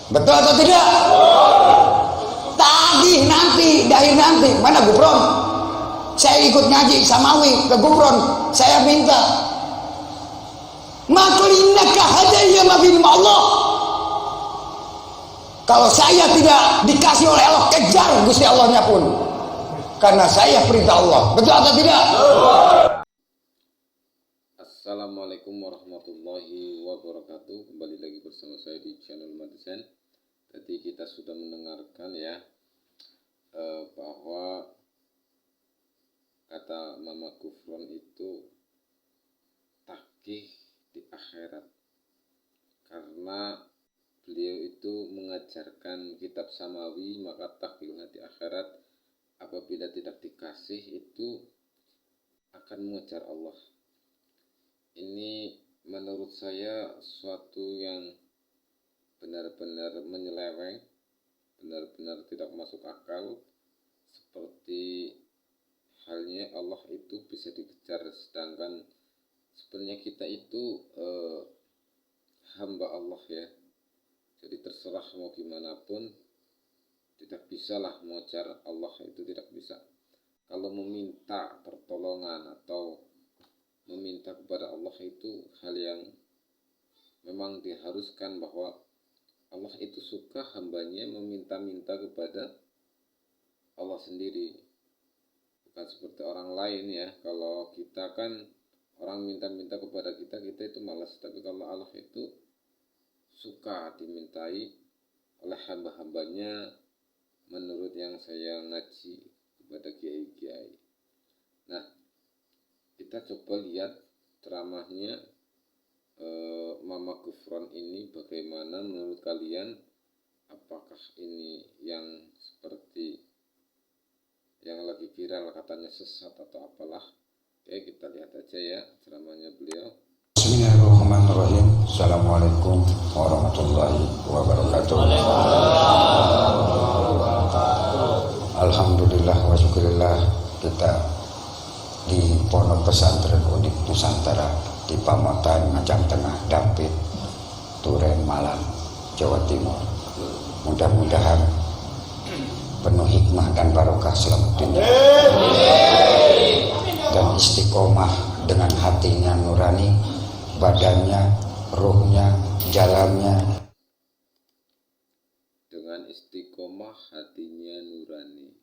Betul atau tidak? Tagih nanti, dahir nanti. Mana Gufron? Saya ikut ngaji Samawi ke Gufron, saya minta makulinaka hadayya mabin Allah. Kalau saya tidak dikasih oleh Allah, kejar Gusti Allahnya pun, karena saya perintah Allah. Betul atau tidak? Assalamualaikum warahmatullahi wabarakatuh. Kembali lagi bersama saya di channel Madisen. Tadi kita sudah mendengarkan ya bahwa kata Mama Gufron itu takih di akhirat, karena beliau itu mengajarkan kitab samawi, maka takihlah di akhirat. Apabila tidak dikasih itu akan mengejar Allah. Ini menurut saya suatu yang benar-benar menyeleweng, benar-benar tidak masuk akal. Seperti halnya Allah itu bisa dikejar, sedangkan sebenarnya kita itu hamba Allah ya. Jadi terserah mau gimana pun, tidak bisalah mengejar Allah, itu tidak bisa. Kalau meminta pertolongan atau meminta kepada Allah itu hal yang memang diharuskan, bahwa Allah itu suka hambanya meminta-minta kepada Allah sendiri, bukan seperti orang lain ya. Kalau kita kan orang minta-minta kepada kita itu malas, tapi kalau Allah itu suka dimintai oleh hamba-hambanya, menurut yang saya ngaji kepada kiai-kiai. Nah, kita coba lihat ceramahnya Mama Gufron ini bagaimana menurut kalian. Apakah ini yang seperti yang lagi viral katanya sesat atau apalah? Oke, kita lihat aja ya ceramahnya beliau. Bismillahirrahmanirrahim. Assalamualaikum warahmatullahi wabarakatuh. Alhamdulillah wa syukurillah, kita di Pondok Pesantren Unik Nusantara di Pamotan, Ngajam Tengah, Dampit, Turen, Malang, Jawa Timur. Mudah-mudahan penuh hikmah dan barokah selamanya, dan istiqomah dengan hatinya nurani, badannya, ruhnya, jalannya dengan istiqomah, hatinya nurani.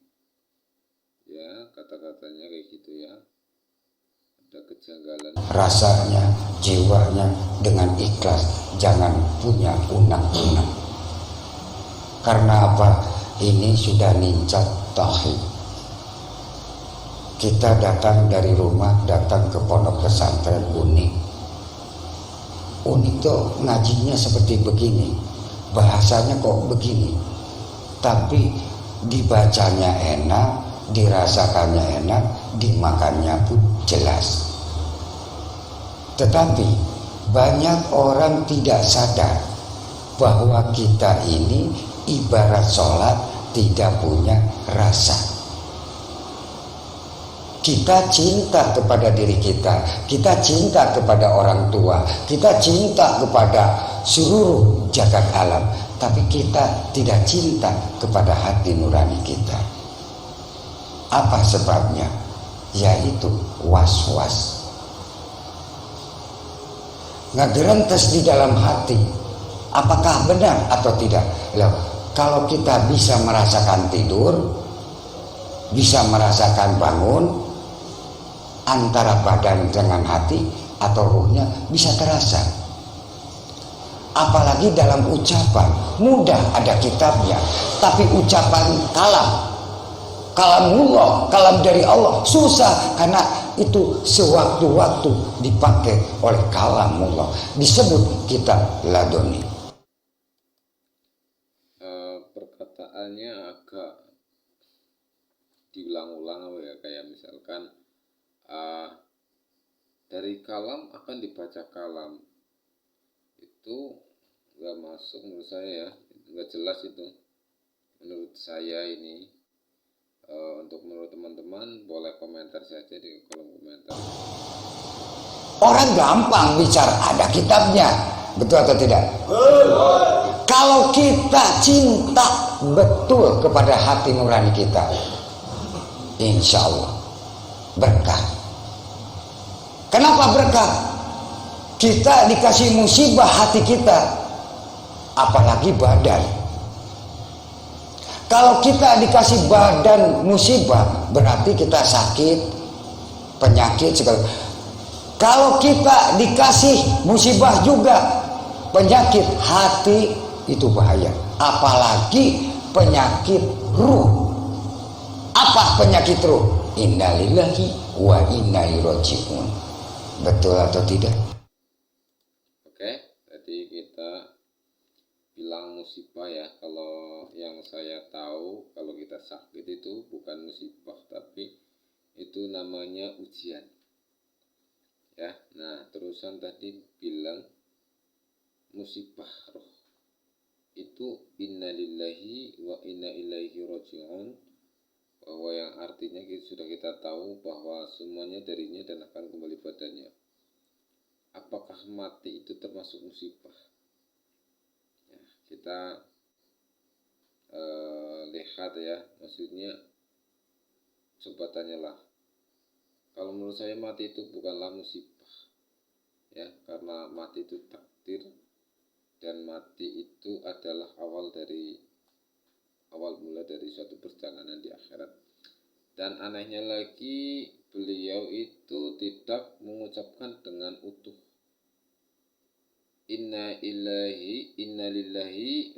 Ya, kata-katanya kayak gitu ya. Ada kejanggalan. Rasanya, jiwanya dengan ikhlas, jangan punya unang-unang. Karena apa? Ini sudah nincak tauhid. Kita datang dari rumah, datang ke Pondok Pesantren Unik. Unik tuh ngajinya seperti begini, bahasanya kok begini, tapi dibacanya enak, dirasakannya enak, dimakannya pun jelas. Tetapi banyak orang tidak sadar bahwa kita ini ibarat sholat tidak punya rasa. Kita cinta kepada diri kita, kita cinta kepada orang tua, kita cinta kepada seluruh jagat alam, tapi kita tidak cinta kepada hati nurani kita. Apa sebabnya? Yaitu was-was. Ngegerentes di dalam hati, apakah benar atau tidak? Loh, kalau kita bisa merasakan tidur, bisa merasakan bangun, antara badan dengan hati atau ruhnya bisa terasa. Apalagi dalam ucapan, mudah ada kitabnya, tapi ucapan kalamullah, kalam dari Allah susah, karena itu sewaktu-waktu dipakai oleh kalamullah, disebut kitab laduni. Perkataannya agak diulang-ulang ya, kayak misalkan dari kalam akan dibaca kalam, itu nggak masuk menurut saya ya, nggak jelas itu menurut saya ini. Untuk menurut teman-teman boleh komentar saja di kolom komentar. Orang gampang bicara, ada kitabnya, betul atau tidak? Kalau kita cinta betul kepada hati nurani kita, insya Allah berkah. Kenapa berkah? Kita dikasih musibah hati kita, apalagi badan. Kalau kita dikasih badan musibah, berarti kita sakit, penyakit segala. Kalau kita dikasih musibah juga penyakit hati, itu bahaya. Apalagi penyakit ruh. Apa penyakit ruh? Innalillahi wa inna ilaihi raji'un. Betul atau tidak? Oke, tadi kita bilang musibah ya. Kalau yang saya tahu, kalau kita sakit itu bukan musibah, tapi itu namanya ujian. Ya, nah terusan tadi bilang musibah roh itu innalillahi wa inna ilaihi raji'un, bahwa yang artinya sudah kita tahu bahwa semuanya darinya dan akan kembali padanya. Apakah mati itu termasuk musibah? Ya, kita lihat ya, maksudnya coba tanyalah. Kalau menurut saya mati itu bukanlah musibah, ya, karena mati itu takdir, dan mati itu adalah awal mula dari suatu perjalanan di akhirat. Dan anehnya lagi, beliau itu tidak mengucapkan dengan utuh inna lillahi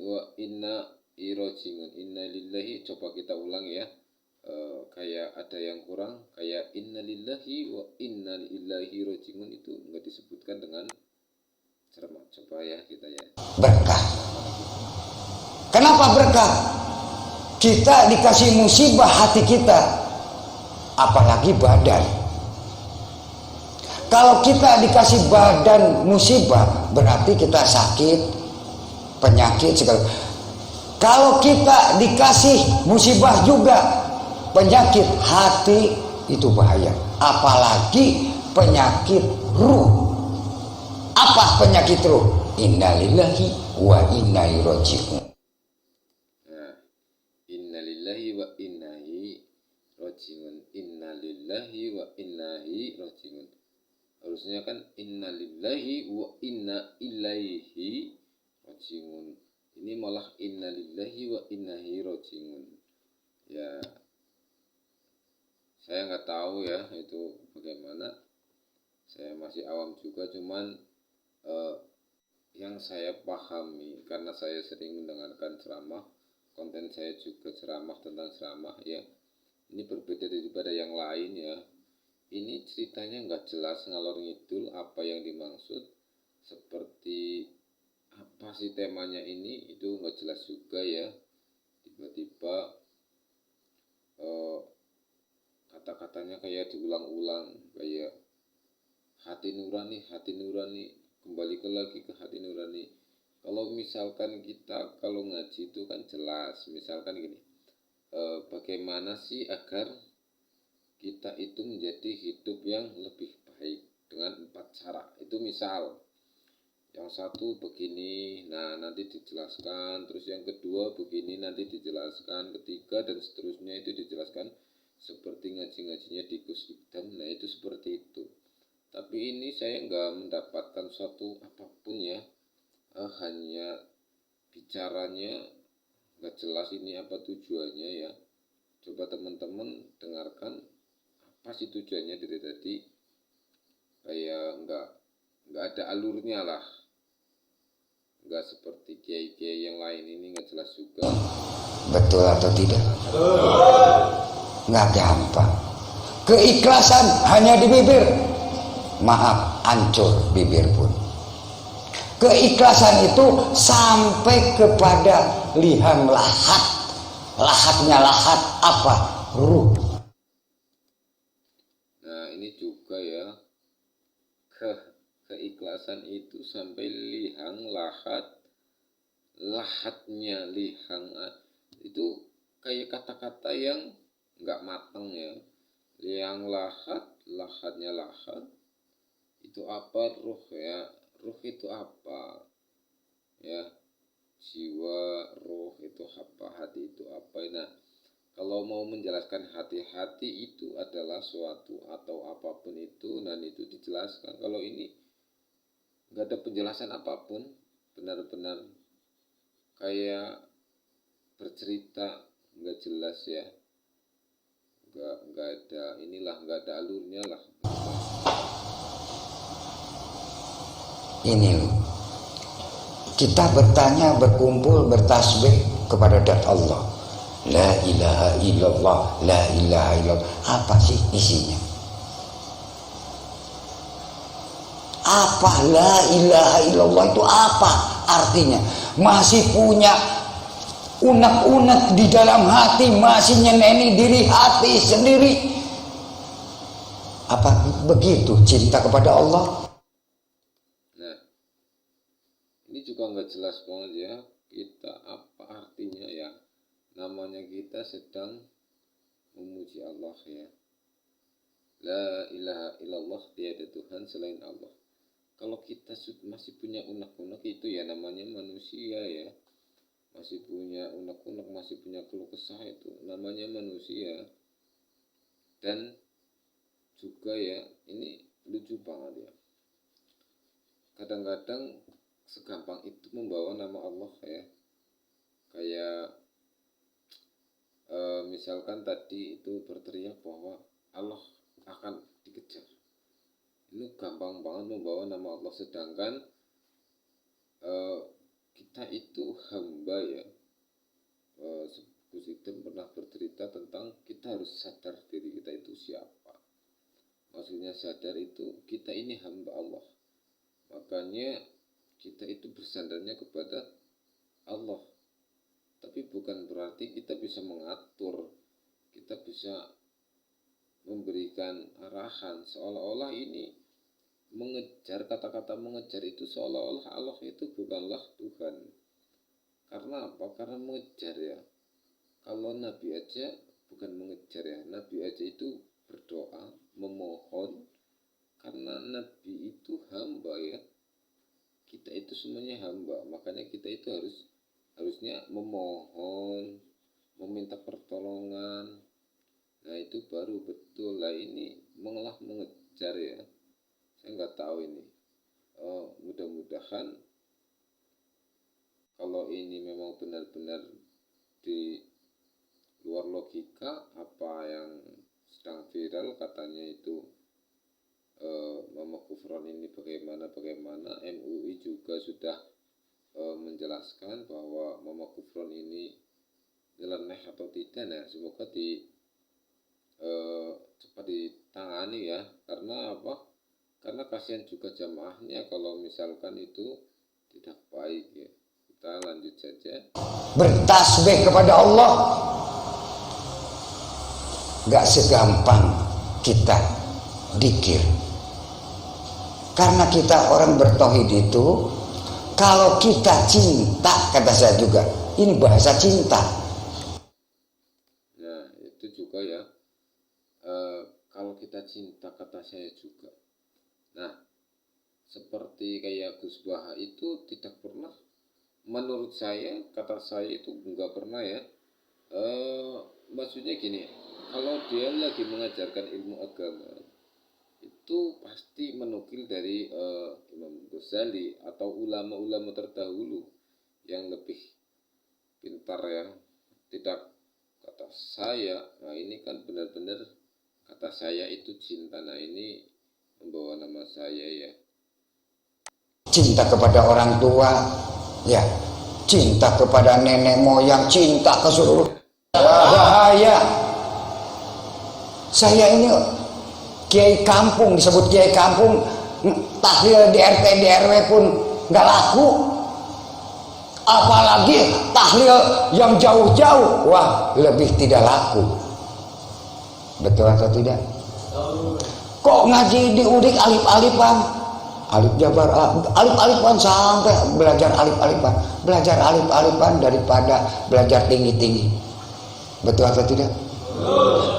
wa inna ilaihi raji'un. Inna lillahi, coba kita ulang ya, kayak ada yang kurang, kayak inna lillahi wa inna ilaihi raji'un itu enggak disebutkan dengan cermat. Coba ya kita ya. Berkah. Kenapa berkah? Kita dikasih musibah hati kita, apalagi badan. Kalau kita dikasih badan musibah, berarti kita sakit, penyakit segala. Kalau kita dikasih musibah juga penyakit hati, itu bahaya. Apalagi penyakit ruh. Apa penyakit ruh? Innalillahi wa inna ilaihi raji'un. Nah, innalillahi wa inna ilaihi raji'un. Innalillahi wa inna ilaihi raji'un. Harusnya kan innalillahi wa inna ilaihi raji'un. Ini malah innalillahi wa inna ilaihi raji'un. Ya, saya nggak tahu ya itu bagaimana. Saya masih awam juga, cuman yang saya pahami, karena saya sering mendengarkan ceramah, konten saya juga ceramah tentang ceramah ya, ini berbeda daripada yang lain ya. Ini ceritanya nggak jelas, ngalor ngidul apa yang dimaksud, seperti apa sih temanya ini, itu nggak jelas juga ya. Tiba-tiba kata-katanya kayak diulang-ulang, kayak hati nurani, kembali lagi ke hati nurani. Kalau misalkan kita kalau ngaji itu kan jelas, misalkan gini, bagaimana sih agar kita itu menjadi hidup yang lebih baik dengan 4 cara. Itu misal yang satu begini, nah nanti dijelaskan, terus yang kedua begini, nanti dijelaskan, ketiga dan seterusnya itu dijelaskan seperti ngaji-ngajinya di Gus Ibdam. Nah itu seperti itu. Tapi ini saya nggak mendapatkan suatu apapun ya, hanya bicaranya nggak jelas ini apa tujuannya ya. Coba teman-teman dengarkan apa sih tujuannya dari tadi, kayak nggak ada alurnya lah, nggak seperti kiai-kiai yang lain ini nggak jelas juga. Betul atau tidak? Nggak gampang. Keikhlasan hanya di bibir, maaf, hancur bibir pun. Keikhlasan itu sampai kepada liham lahat. Lahatnya lahat apa? Ruh. Nah ini juga ya, keikhlasan itu sampai lihang lahat. Lahatnya lihang itu kayak kata-kata yang nggak matang ya. Lihang lahat, lahatnya lahat. Itu apa? Ruh ya. Ruh itu apa? Ya, jiwa, roh itu apa, hati itu apa. Nah, kalau mau menjelaskan hati itu adalah suatu atau apapun itu, dan itu dijelaskan. Kalau ini nggak ada penjelasan apapun, benar-benar kayak bercerita nggak jelas ya, nggak ada inilah, nggak ada alurnya lah. Ini loh, kita bertanya, berkumpul, bertasbih kepada Dat Allah, la ilaha illallah, la ilaha illallah. Apa sih isinya? Apa la ilaha illallah itu apa artinya? Masih punya unek-unek di dalam hati, masih nyeneni diri hati sendiri. Apa begitu cinta kepada Allah? Nah, ini juga nggak jelas banget ya. Kita apa artinya ya? Namanya kita sedang memuji Allah ya. La ilaha illallah, tiada Tuhan selain Allah. Kalau kita masih punya unek-unek itu ya namanya manusia ya. Masih punya unek-unek, masih punya keluh kesah, itu namanya manusia. Dan juga ya, ini lucu banget ya. Kadang-kadang segampang itu membawa nama Allah ya. Kayak misalkan tadi itu berteriak bahwa Allah akan dikejar. Ini gampang banget membawa nama Allah, sedangkan kita itu hamba ya. Gus Item pernah bercerita tentang kita harus sadar diri kita itu siapa. Maksudnya sadar itu kita ini hamba Allah. Makanya kita itu bersandarnya kepada Allah. Tapi bukan berarti kita bisa mengatur, kita bisa memberikan arahan seolah-olah ini mengejar. Kata-kata mengejar itu seolah-olah Allah itu bukanlah Tuhan. Karena apa? Karena mengejar ya. Kalau Nabi aja bukan mengejar ya. Nabi aja itu berdoa, memohon. Karena Nabi itu hamba ya. Kita itu semuanya hamba. Makanya kita itu harusnya memohon, meminta pertolongan. Nah itu baru betul lah, ini mengejar ya. Saya nggak tahu ini. Mudah-mudahan kalau ini memang benar-benar di luar logika apa yang sedang viral katanya itu Mama Kufron ini bagaimana. MUI juga sudah menjelaskan bahwa Mama Kufron ini nyeleneh atau tidak. Nah semoga cepat ditangani ya. Karena apa? Karena kasihan juga jamaahnya kalau misalkan itu tidak baik ya. Kita lanjut saja. Bertasbih kepada Allah gak segampang kita dikir. Karena kita orang bertauhid itu, kalau kita cinta, kata saya juga, ini bahasa cinta. Nah itu juga ya, kalau kita cinta, kata saya juga. Nah seperti kayak Gus Baha itu tidak pernah, menurut saya, kata saya itu enggak pernah ya. Maksudnya gini, kalau dia lagi mengajarkan ilmu agama itu pasti menukil dari Imam Ghazali atau ulama-ulama terdahulu yang lebih pintar ya. Tidak kata saya. Nah ini kan benar-benar kata saya itu cinta. Nah ini membawa nama saya ya. Cinta kepada orang tua ya, cinta kepada nenek moyang, cinta ke seluruh bahaya. Saya ini kiai kampung, disebut kiai kampung, tahlil di RT di RW pun nggak laku, apalagi tahlil yang jauh-jauh, wah lebih tidak laku. Betul atau tidak? Kok ngaji di Udik alif-alifan, alif jabar, alif-alifan sampai belajar alif-alifan daripada belajar tinggi-tinggi. Betul atau tidak?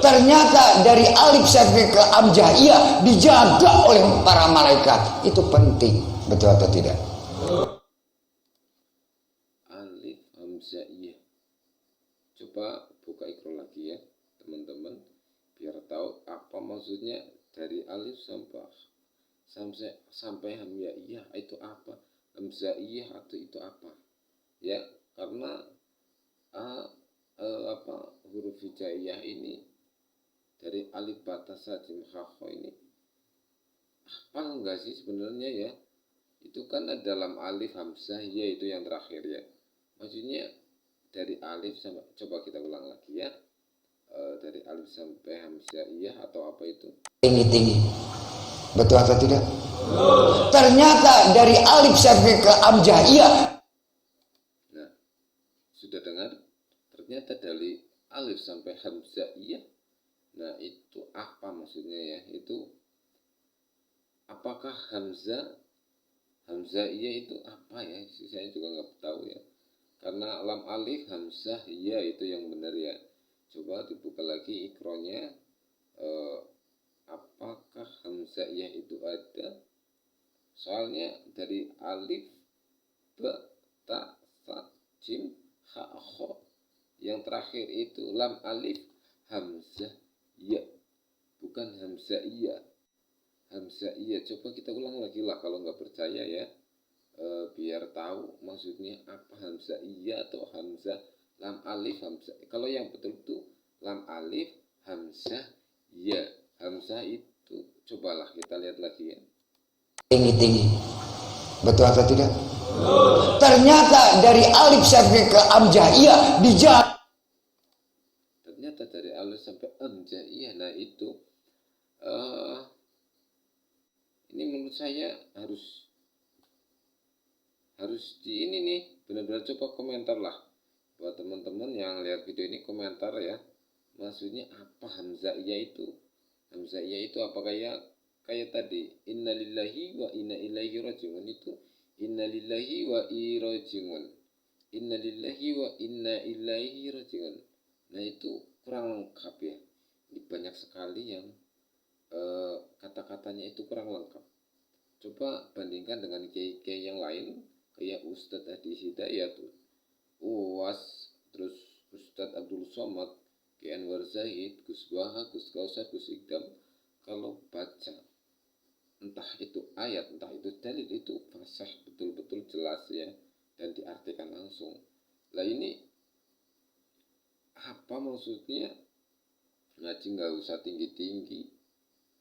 Ternyata dari alif sampai ke amjaiyah dijaga oleh para malaikat. Itu penting. Betul atau tidak? Alif hamzaiyah. Coba buka Iqra lagi ya teman-teman, biar tahu apa maksudnya dari alif sampai hamzaiyah itu apa, hamzaiyah atau itu apa ya. Karena huruf hijaiyah ini dari alif batas sajim khakho ini hafal enggak sih sebenarnya ya? Itu kan dalam alif hamzah ya, itu yang terakhir ya. Maksudnya dari alif sampai, coba kita ulang lagi ya, dari alif sampai hamzah iya atau apa itu? Tinggi-tinggi. Betul atau tidak? Ternyata dari alif sampai ke hamzah iya. Nah, sudah dengar? Ternyata dari alif sampai hamzah iya. Nah, itu apa maksudnya ya? Itu apakah hamzah iya itu apa ya? Saya juga nggak tahu ya. Karena lam alif hamzah iya itu yang benar ya. Coba dibuka lagi Iqronya. Apakah hamzah iya itu ada? Soalnya dari alif, ba, ta, sa, jim, ha, kho. Yang terakhir itu lam alif hamzah iya, bukan hamzah iya. Hamzah iya, coba kita ulang lagi lah kalau nggak percaya ya, biar tahu maksudnya apa hamzah iya atau hamzah lam alif hamzah. Kalau yang betul itu lam alif hamzah iya. Hamzah itu cobalah kita lihat lagi ya. Tinggi-tinggi. Betul atau tidak? Ternyata dari alif sampai ke hamzah iya dijawab. Ternyata dari alif sampai hamzah iya. Nah itu ini menurut saya harus di ini nih, benar-benar coba komentar lah buat teman-teman yang lihat video ini, komentar ya, maksudnya apa hamzah iya itu. Hamzah iya itu apa kayak tadi innalillahi wa inna ilaihi rajiun, itu innalillahi wa rajiun, innalillahi wa inna ilaihi rajiun. Nah itu kurang lengkap ya, ini banyak sekali yang kata-katanya itu kurang lengkap. Coba bandingkan dengan kiai yang lain kayak Ustadz Hadi Hidayat, UAS, terus Ustadz Abdul Somad, Ki Anwar Zahid, Gus Baha, Gus Kausar, Gus Ikdam. Kalau baca entah itu ayat, entah itu dalil, itu fasih betul-betul jelas ya, dan diartikan langsung. Lah ini apa maksudnya? Ngaji nggak usah tinggi-tinggi,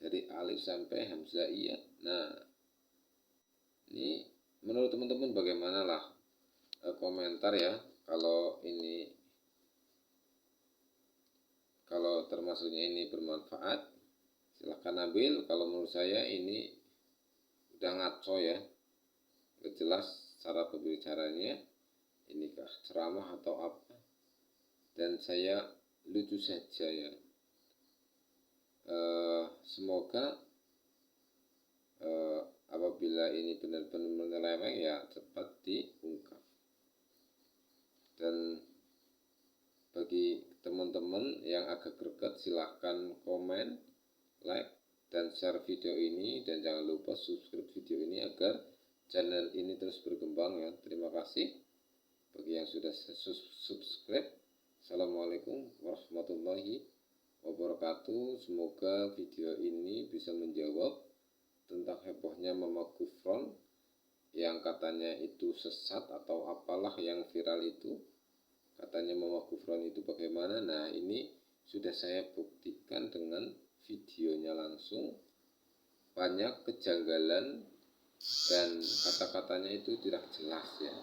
dari alif sampai hamzah iya. Nah ini menurut teman-teman bagaimana lah, komentar ya, kalau ini, kalau termasuknya ini bermanfaat silahkan ambil. Kalau menurut saya ini udah ngaco ya, gak jelas cara berbicaranya, inikah ceramah atau apa, dan saya lucu saja ya. Semoga apabila ini benar-benar menyeleweng ya cepat diungkap. Dan bagi teman-teman yang agak greget silahkan komen, like, dan share video ini, dan jangan lupa subscribe video ini agar channel ini terus berkembang ya. Terima kasih bagi yang sudah subscribe. Assalamualaikum warahmatullahi wabarakatuh. Semoga video ini bisa menjawab tentang hebohnya Mama Gufron yang katanya itu sesat atau apalah yang viral itu. Katanya Mama Gufron itu bagaimana? Nah ini sudah saya buktikan dengan videonya langsung. Banyak kejanggalan dan kata-katanya itu tidak jelas ya.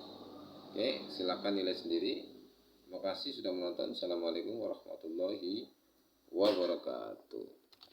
Oke, silakan nilai sendiri. Terima kasih sudah menonton. Assalamualaikum warahmatullahi wabarakatuh.